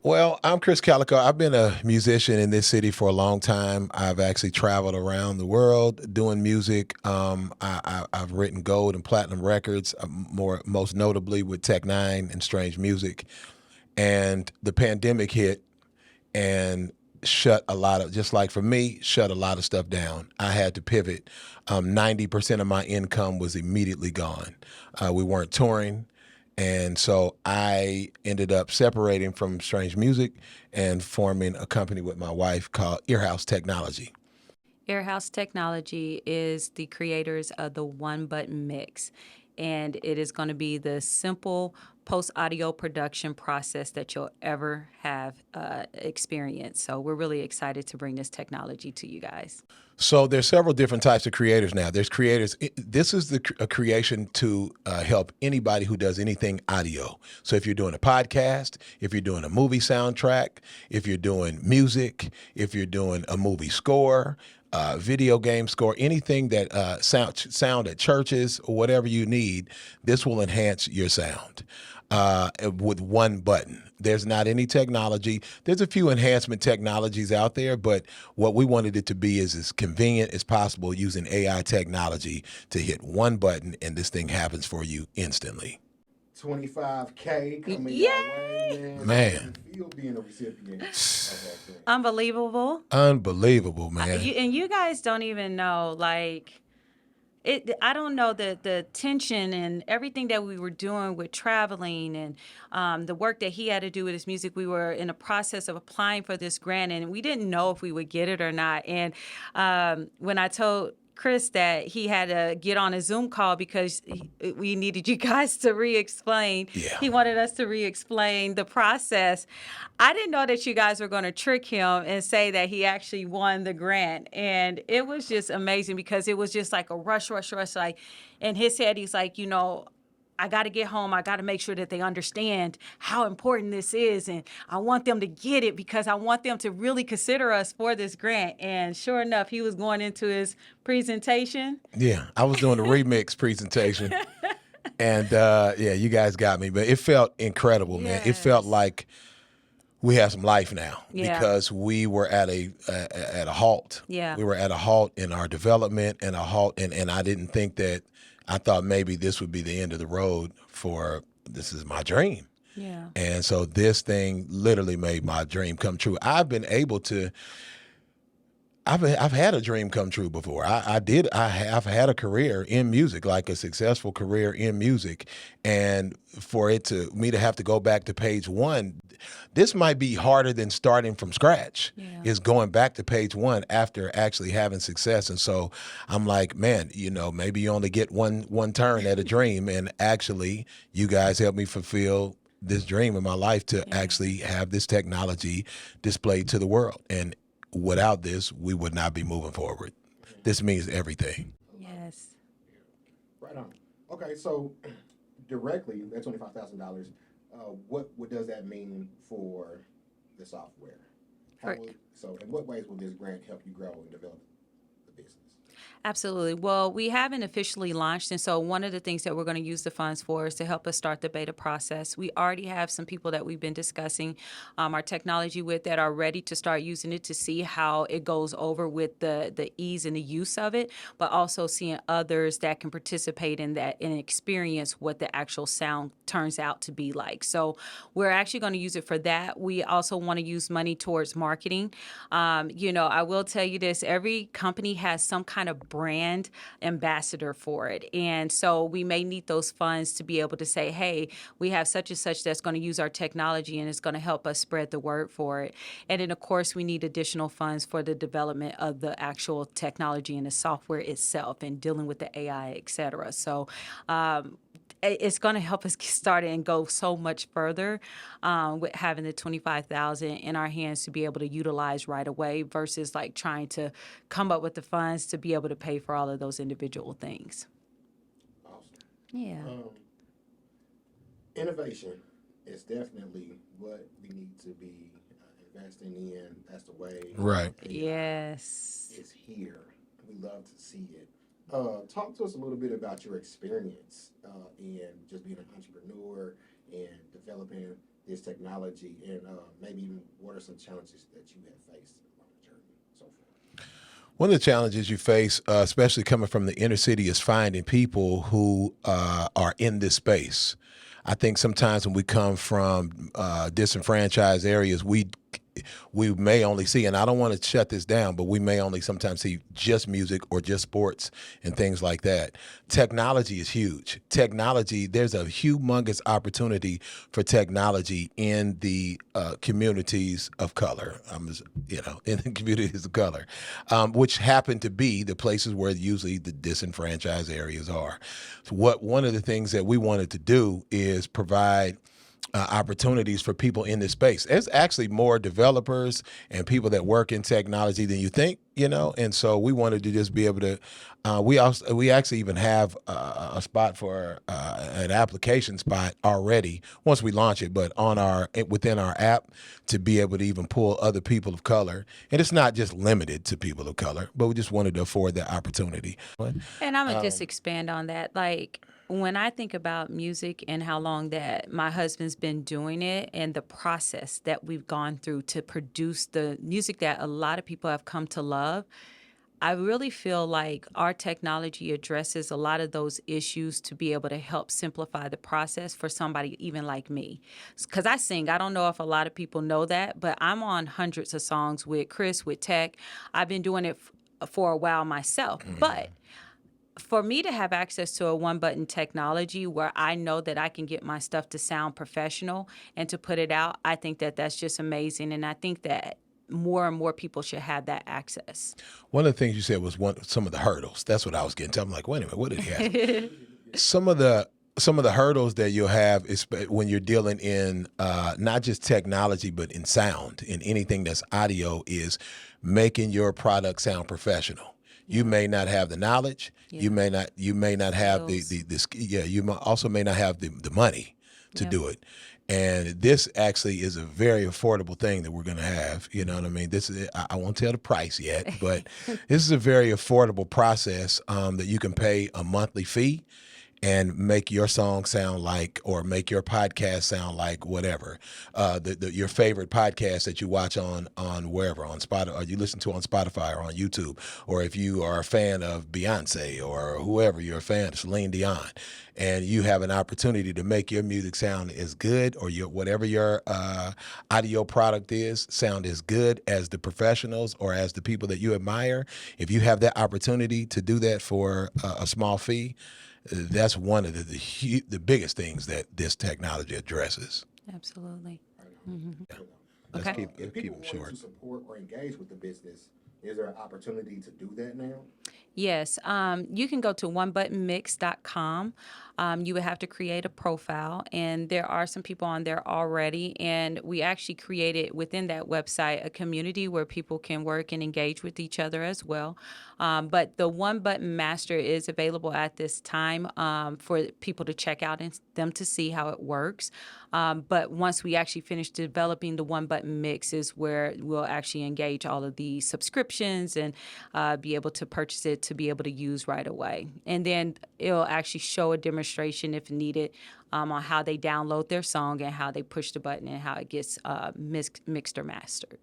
Well, I'm Krizz Kaliko. I've been a musician in this city for a long time. I've actually traveled around the world doing music. I've written gold and platinum records, most notably with Tech Nine and Strange Music. And the pandemic hit and shut a lot of, just like for me, shut a lot of stuff down. I had to pivot. 90% of my income was immediately gone. We weren't touring. And so I ended up separating from Strange Music and forming a company with my wife called Earhouse Technology. Airhouse Technology is the creators of the One Button Mix, and it is going to be the simple post audio production process that you'll ever have experienced. So we're really excited to bring this technology to you guys. So there's several different types of creators now. There's creators. This is a creation to help anybody who does anything audio. So if you're doing a podcast, if you're doing a movie soundtrack, if you're doing music, if you're doing a movie score, video game score, anything that sound at churches or whatever you need, this will enhance your sound with one button. There's not any technology. There's a few enhancement technologies out there, but what we wanted it to be is as convenient as possible using AI technology to hit one button and this thing happens for you instantly. 25K coming y'all way, Yay! man. So how does Man, it feel being a recipient of that grant? Unbelievable. unbelievable, man. And you guys don't even know, like, I don't know the tension and everything that we were doing with traveling and the work that he had to do with his music. We were in the process of applying for this grant, and we didn't know if we would get it or not. And when I told Chris that he had to get on a Zoom call because we needed you guys to re-explain. Yeah. He wanted us to re-explain the process. I didn't know that you guys were going to trick him and say that he actually won the grant. And it was just amazing because it was just like a rush, rush, rush. Like in his head, he's like, I got to get home. I got to make sure that they understand how important this is. And I want them to get it because I want them to really consider us for this grant. And sure enough, he was going into his presentation. Yeah, I was doing a remix presentation, and yeah, you guys got me, but it felt incredible, man. It felt Yes. like we have some life now Yeah. because we were at a halt. Yeah. We were at a halt in our development and a halt, and I didn't think that. I thought maybe this would be the end of the road for this is my dream. Yeah. And so this thing literally made my dream come true. I've had a dream come true before. I've had a career in music, like a successful career in music, and for me to have to go back to page one, this might be harder than starting from scratch. Yeah. Is going back to page one after actually having success, and so I'm like, man, maybe you only get one turn at a dream, and actually, you guys helped me fulfill this dream in my life to actually have this technology displayed to the world. And without this, we would not be moving forward. This means everything. Yes. Right on. Okay, so directly, that $25,000. What does that mean for the software? In what ways will this grant help you grow and develop the business? Absolutely. Well, we haven't officially launched. And so one of the things that we're going to use the funds for is to help us start the beta process. We already have some people that we've been discussing our technology with that are ready to start using it to see how it goes over with the ease and the use of it, but also seeing others that can participate in that and experience what the actual sound turns out to be like. So we're actually going to use it for that. We also want to use money towards marketing. I will tell you this, every company has some kind of brand ambassador for it. And so we may need those funds to be able to say, hey, we have such and such that's going to use our technology and it's going to help us spread the word for it. And then, of course, we need additional funds for the development of the actual technology and the software itself and dealing with the AI, et cetera. So it's going to help us get started and go so much further with having the 25,000 in our hands to be able to utilize right away versus like trying to come up with the funds to be able to pay for all of those individual things. Awesome. Yeah. Innovation is definitely what we need to be investing in. That's the way. Right. Yes. It's here. We love to see it. Talk to us a little bit about your experience in just being an entrepreneur and developing this technology, and maybe even what are some challenges that you have faced along the journey so far? One of the challenges you face, especially coming from the inner city, is finding people who are in this space. I think sometimes when we come from disenfranchised areas, we may only see, and I don't want to shut this down, but we may only sometimes see just music or just sports and things like that. Technology is huge. Technology, there's a humongous opportunity for technology in the communities of color. In the communities of color, which happen to be the places where usually the disenfranchised areas are. So one of the things that we wanted to do is provide opportunities for people in this space. There's actually more developers and people that work in technology than you think, and so we wanted to just be able to. We actually even have a spot for an application spot already once we launch it, but within our app to be able to even pull other people of color, and it's not just limited to people of color, but we just wanted to afford that opportunity. And I'm gonna just expand on that. Like when I think about music and how long that my husband's been doing it and the process that we've gone through to produce the music that a lot of people have come to love, I really feel like our technology addresses a lot of those issues to be able to help simplify the process for somebody even like me. Because I sing, I don't know if a lot of people know that, but I'm on hundreds of songs with Krizz, with Tech. I've been doing it for a while myself. But for me to have access to a one button technology where I know that I can get my stuff to sound professional and to put it out, I think that that's just amazing. And I think that more and more people should have that access. One of the things you said was some of the hurdles. That's what I was getting to. I'm like, wait a minute, what did he ask? Some of the hurdles that you'll have is when you're dealing in not just technology, but in sound, in anything that's audio, is making your product sound professional. You may not have the knowledge. Yeah. You may not have you also may not have the money to do it. And this actually is a very affordable thing that we're going to have. You know what I mean? I won't tell the price yet, but this is a very affordable process that you can pay a monthly fee and make your song sound like, or make your podcast sound like whatever, your favorite podcast that you watch on wherever, on Spotify, or you listen to on Spotify or on YouTube, or if you are a fan of Beyonce or whoever you're a fan of, Celine Dion, and you have an opportunity to make your music sound as good, or whatever your audio product is, sound as good as the professionals or as the people that you admire. If you have that opportunity to do that for a small fee, that's one of the biggest things that this technology addresses. Absolutely. Let's Okay. keep If people them want short. to support or engage with the business, is there an opportunity to do that now? Yes, you can go to onebuttonmix.com. You would have to create a profile, and there are some people on there already. And we actually created within that website a community where people can work and engage with each other as well. But the One Button Master is available at this time for people to check out and them to see how it works. But once we actually finish developing the One Button Mix is where we'll actually engage all of the subscriptions and be able to purchase it to be able to use right away. And then it'll actually show a demonstration if needed on how they download their song and how they push the button and how it gets mixed or mastered.